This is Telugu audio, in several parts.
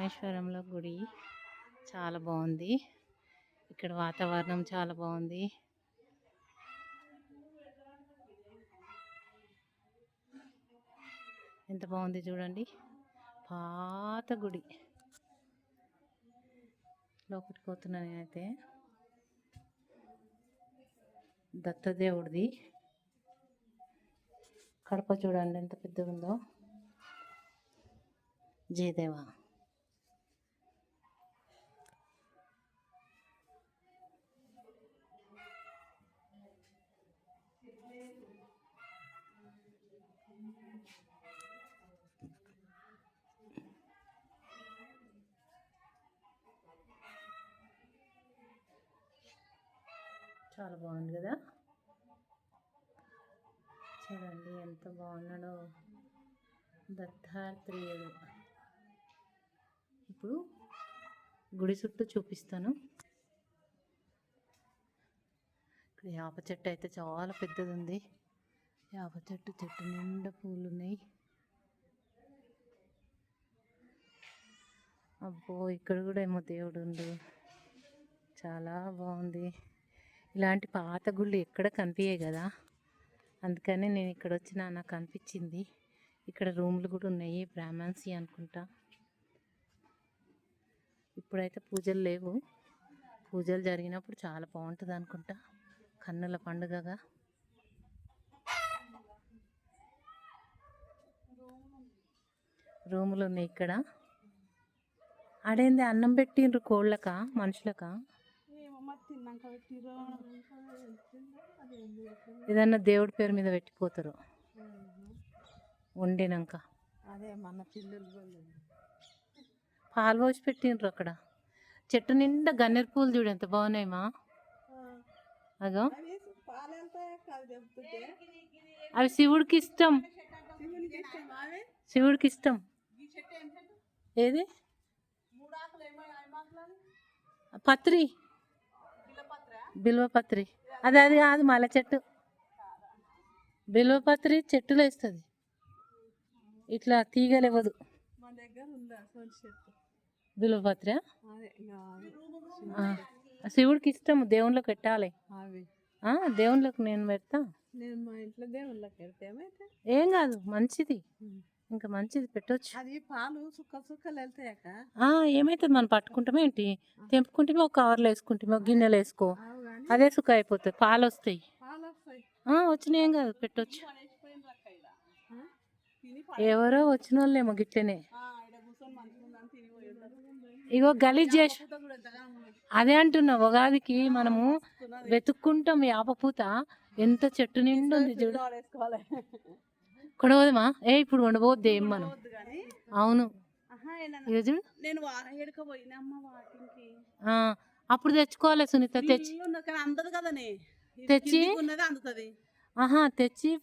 రామేశ్వరంలో గుడి చాలా బాగుంది. ఇక్కడ వాతావరణం చాలా బాగుంది. ఎంత బాగుంది చూడండి. పాత గుడి. లోపలికి పోతున్నా నేనైతే. దత్తదేవుడిది. కడప చూడండి ఎంత పెద్దగా ఉందో. జయదేవ. చాలా బాగుంది కదా. చూడండి ఎంత బాగున్నాడో దత్తాత్రేయుడు. ఇప్పుడు గుడి చుట్టూ చూపిస్తాను. ఇక్కడ వేప చెట్టు అయితే చాలా పెద్దది ఉంది. వేప చెట్టు నిండా పూలు ఉన్నాయి. అబ్బో ఇక్కడ కూడా ఏమో దేవుడు ఉండు. చాలా బాగుంది. ఇలాంటి పాత గుళ్ళు ఎక్కడ కనిపించాయి కదా, అందుకని నేను ఇక్కడ వచ్చినా నాకు అనిపించింది. ఇక్కడ రూమ్లు కూడా ఉన్నాయి, బ్రాహ్మణ్సి అనుకుంటా. ఇప్పుడైతే పూజలు లేవు. పూజలు జరిగినప్పుడు చాలా బాగుంటుంది అనుకుంటా. కన్నుల పండుగగా. రూములు ఉన్నాయి ఇక్కడ. ఆడేంది అన్నం పెట్టిండ్రు కోళ్ళక మనుషులకా? ఏదన్నా దేవుడి పేరు మీద పెట్టిపోతారు వండినాక. అదే మన పిల్లలు పాలు పోసి పెట్టిండ్రు అక్కడ. చెట్టు నిండా గన్నేరు పూలు చూడు ఎంత బాగున్నాయమ్మా. అగో అవి శివుడికి ఇష్టం. శివుడికి ఇష్టం. ఏది పత్రి, బిల్వపత్రి. అది కాదు మల్లె చెట్టు. బిల్వపత్రి చెట్టులో వేస్తుంది, ఇట్లా తీగలేవదు. బిల్వపత్రి శివుడికి ఇష్టం. దేవుళ్ళకి పెట్టాలి. దేవుళ్ళకి నేను పెడతా. మా ఇంట్లో దేవుళ్ళకి పెడితే ఏం కాదు, మంచిది. ఇంకా మంచిది పెట్టొచ్చు. అది పాలు సుక్కలు వెళ్తాయక ఏమైతుంది, మనం పట్టుకుంటామే ఏంటి, తెంపుకుంటే ఒక కవర్లో వేసుకుంటే ఒక గిన్నెలు వేసుకో, అదే సుక్క అయిపోతుంది. పాలు వస్తాయి. వచ్చినాయి, ఏం కాదు పెట్టొచ్చు. ఎవరో వచ్చిన వాళ్ళేమో గిట్లనే. ఇగో గలీజ్ చేసి అదే అంటున్నా. ఉగాదికి మనము వెతుక్కుంటాం వేపపూత. ఎంత చెట్టు నిండు ఉంది చూడు. కొడవదమా? ఇప్పుడు వండబోద్ది ఏం మనం. అవును ఇక చూడు. అప్పుడు తెచ్చుకోవాలి సునీత. తెచ్చి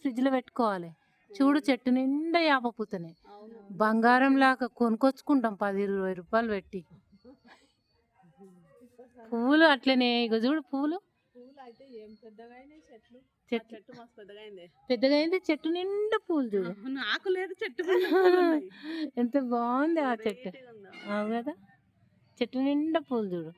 ఫ్రిడ్జ్ లో పెట్టుకోవాలి. చూడు చెట్టు నిండా వేపపూతనే. బంగారం లాగా కొనుక్కొచ్చుకుంటాం 10-20 రూపాయలు పెట్టి. పువ్వులు అట్లనే. ఇక చూడు పువ్వులు పెద్దగా అయింది. చెట్టు నిండా పూలు చూడు. ఆకు లేదు చెట్టు. ఎంత బాగుంది ఆ చెట్టు. అవు కదా, చెట్టు నిండా పూలు చూడు.